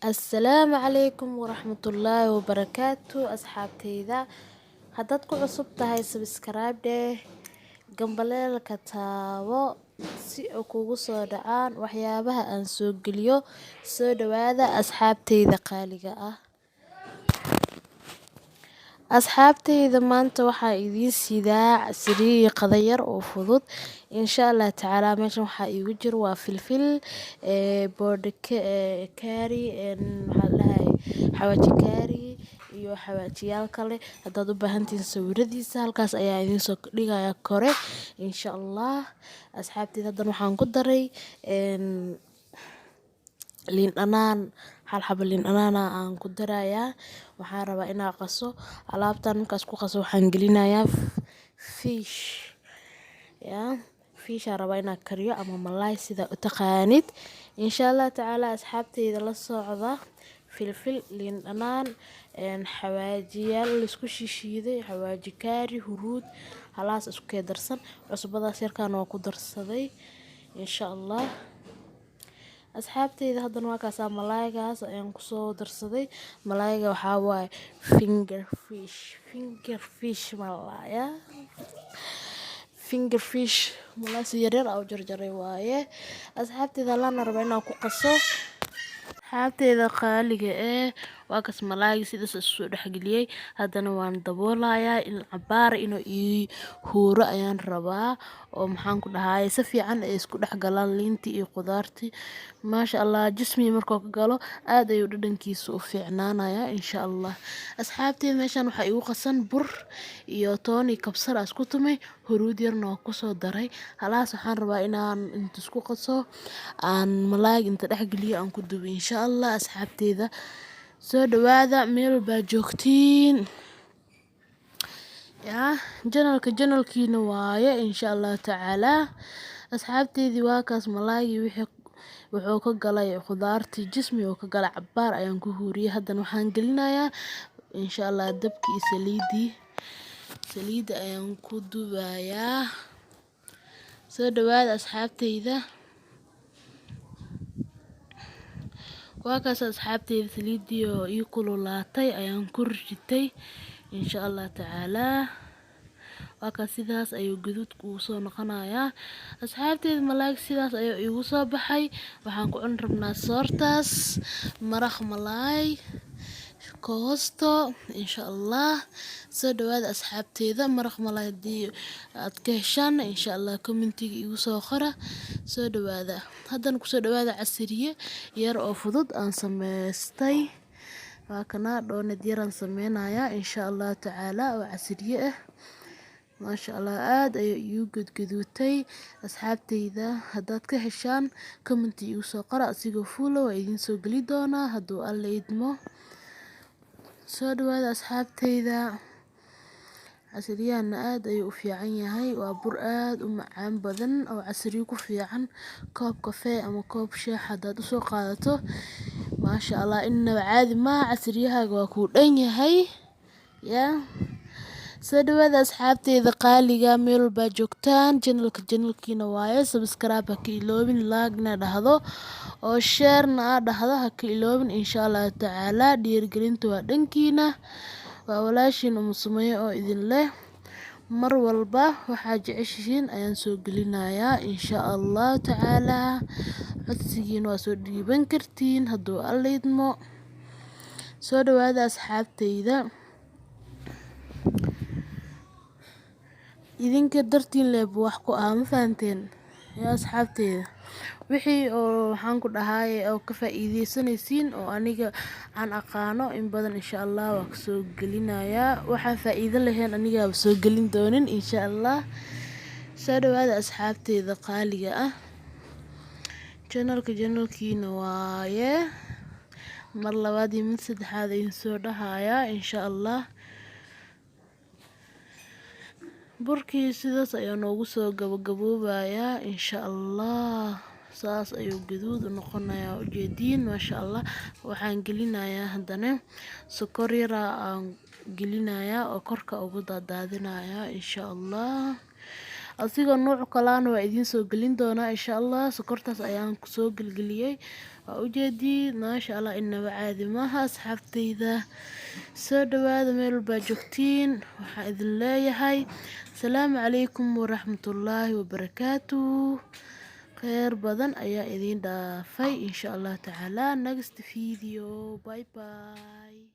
Assalaamu calaykum waraxmatullaahi wabarakaatu asxaabteyda. Haddaad ku cusub tahay subscribe dheh gambaleelka taabo si uu kugu soo dhacaan waxyaabaha aan soo geliyo. Soo dhawaada asxaabteyda qaaliga ah. Asxaabteyda maanta waxaa idiin sidaa casriye qadayar oo fudud insha Allah tacaala. Meeshan waxaa iigu jiro waa filfil boodhka kari xawaaji kari iyo xawaajiyaal kale. Haddaad u baahantiin sawiradiisa halkaas ayaa idiin soo dhigaya kore insha Allah. Asxaabteyda haddan waxaan ku daray liin dhanaan, hal xabo liin dhanaan aan ku darayaa. Waxaan rabaa inaan qaso alaabtan. Markaas ku qaso waxaan gelinayaa fish aan rabaa inaan kariyo ama malaay sida u taqaanid insha Allah tacaala. Asxaabteyda la socda filfil, liin dhanaan, xawaajiyaal la isku shiiday, xawaaji kari, huruud halaas isku darsan, cusbadaas yarkaan waa ku darsaday insha Allah. Asxaabteyda haddan waa kaasa malaaygaas ayaan ku soo darsaday. Malaayga waxaa waaye finger fish malaaya malaay si yaryar u jarjaray waaye. Asxaabteyda lana raba inaan ku qaso. Asxaabteyda qaaliga waa kas malaayga sidaas isu dhexgeliyay. Haddana waan daboolayaa in cabaar inuu ii huuro ayaan rabaa oo maxaan ku dhahay si fiican ay isku dhexgalaan liintii iyo qudaartii. Maasha Allah jismi markuu ka galo aad ayuu dhadhankiisu u fiicnaanayaa insha Allah. Asxaabteyda meeshan waxaa igu qasan bur iyo toon iyo kabsar isku tumay, huruud yarna oo ku soo daray. Halaas waxaan rabaa inaan inta isku qaso aan malaayga inta dhexgeliyo aan ku dubo insha Allah. Asxaabteyda soo dhawaada meel baa joogtiin janalkiina waaye insha Allah tacaala. Asxaabteyda waa kaas malaayga wuxuu ka galay qudaartii jismi oo ka galay cabaar ayaan ku huuriyay. Haddan waxaan gelinayaa insha Allah dabkii saliida ayaan ku dubayaa. Soo dhawaada asxaabteyda. Waa kaas asxaabteyda saliidii oo ii kululaatay ayaan ku ritay insha Allah tacaala. Waa kaas sidaas ayuu gaduud ugu soo noqonayaa. Asxaabteyda malaayga sidaas ayuu igu soo baxay. Waxaan ku cuni rabnaa soortaas maraq malaay koosto insha Allah. Soo dhawaada asxaabteyda maraq malaay haddii aad ka heshaan insha Allah commentiga igu soo qora. Soo dhawaada. Haddan ku soo dhawaada casriye yar oo fudud aan sameystay. Waa kana doonad yaraan sameynayaa insha Allah tacaala oo casriye ah. Maasha Allah aad ayuu igu gadgaduutay. Asxaabteyda haddaad ka heshaan commentiga igu soo qora asigoo full waa idiin soo geli doonaa hadduu Alle idmo. Soo dhawaada asxaabteyda. Casriyahana aad ayuu u fiican yahay. Waa bur aad u macaan badan oo casriye ku fiican. Koob kafee ama koob shaah haddaad u soo qaadato. Maasha Allah innaba caadi ma casriyahaaga waa kuu dhan yahay. Soo dhawaada asxaabteyda qaaliga meel baa joogtaan janalkiina waaye. Subscribe ha ka iloobin, like na dhahdo oo share na dhahdo ha ka iloobin insha Allah tacaala. Dhiirigelintu waa dhankiina. Waa walaashin Sumaye oo idin leh mar walba waxaa jeceshihiin ayaan soo gelinayaa insha Allah tacaala. Codsigiina waa soo dhiiban kartiin hadduu Alle idmo. Soo dhawaada asxaabteyda. Idinka dartiin leeb wax ku ma fahanteen asxaabteyda. Wixii oo waxaan ku dhahay oo ka faa'iideysanaysiin oo aniga aan aqaano in badan insha Allah waa ka soo gelinayaa. Waxaan faa'iido lahayn aniga soo gelin doonin insha Allah. Soo dhawaada asxaabteyda qaaliga ah. Janalkiina waaye. Mar labaad iyo mid saddexaad ayaan soo dhahayaa insha Allah. Burkii sidaas ayaa noogu soo gabagaboobayaa insha Allah. Saas ayuu gaduud u noqonayaa ujeediin maasha Allah. Waxaan gelinayaa haddana sokor yar aan gelinayaa oo korka ugu daadinayaa insha Allah. asigoo nooc kalaana waa idiin soo gelin doonaa insha Allah. Sokortaas ayaan ku soo gelgeliyey, waa ujeedii maasha Allah inaba caadi maaha asxaabteyda. soo dhawaada meel walbaa joogtiin, waxaan idin leeyahay asalaamu calaykum waraxmatullaahi wabarakaatuh. khayr badan ayaa idiin dhaafay insha Allah tacaala. Next video, bye bye.